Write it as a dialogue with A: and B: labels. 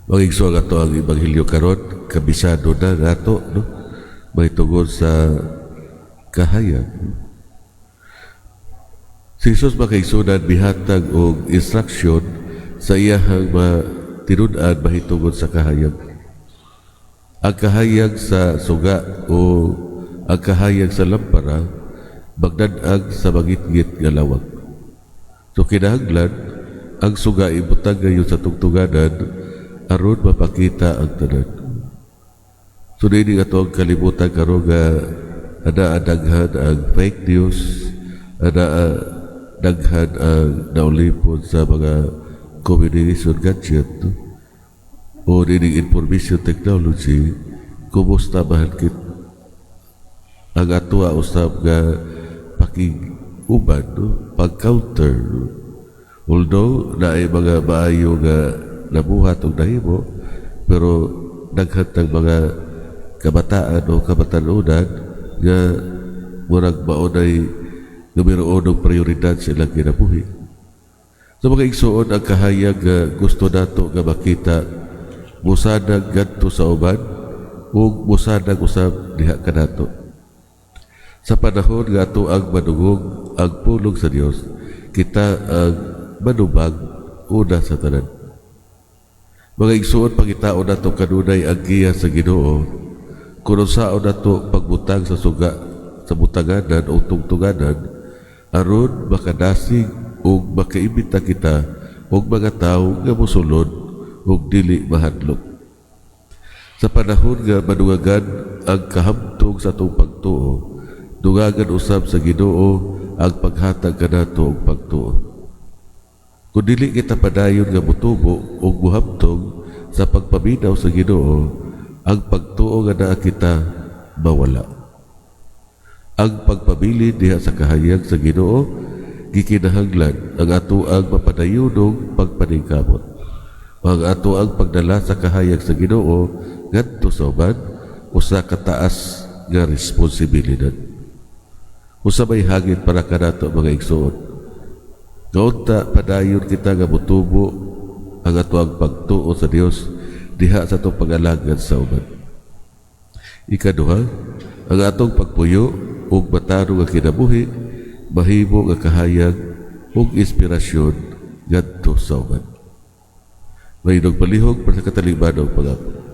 A: Magigso nga to ang Ebanghelyo karon, kabisado na nga to, no? May tungod sa kahayag. Si Jesus makaigsunan bihatag og instruction sa iyahang tinud-an mahitungod sa kahayag. Ang kahayag sa suga o ang kahayag sa lampara magdanag sa magitgit nga lawag. So kinahanglan ang suga ibutang gayon sa tugtuganan aron mapakita ang tanan. So dili ato ang kalibutan karon nga ada daghan ang fake news, ada daghan ang naulipod sa mga communication gadget, no? O dili information technology. Kumusta mahal ang atua usab nga pakiguban, no? Pag-counter, no? Although na ay mga maayo nga nabuhat og nahimo, pero daghan tag mga kabataan o kabatanunan nga murag maunay numeroon og prioridad sa ilang kinabuhi. So mga igsuon ang kahayag nga gusto nato nga makita musadag gadto sa uban ug musadag usab diha kanato. Sa panahon nga ato ang madungog ang pulong sa Dios, kita ang manubag una sa tanan. Mga igsuon pangitaon nato kanunay ang giya sa Ginoo kung saon nato pagbutang sa suga sa butanganan o tungtunganan aron makadasig o makaibita kita og mga tawo nga mosulod og dili mahadlok. Sa panahon nga madungagan ang kahamtong sa atong pagtuo, dungagan usab sa Ginoo ang paghatag kanato og pagtuo. Kung dili kita padayon nga mutubo o buhabtog sa pagpaminaw sa Ginoo, ang pagtuo nga naa kita mawala. Ang pagpabili diha sa kahayag sa Ginoo, gikinahanglan ang ato ang mapadayunong pagpaningkamot. Ang ato ang pagdala sa kahayag sa Ginoo ngadto sa uban usa ka taas nga responsibilidad. Usa may hangin para kanato mga igsoon. Kaunta padayon kita nga mutubo ang ato ang pagtuo sa Dios diha sa atong pag-alagad sa uban. Ikaduha, ang atong pagpuyo ug mataro nga kinabuhi mahimo nga kahayag ug inspirasyon ngadto sa uban. May palihog para sa katalingbanong pag-ako.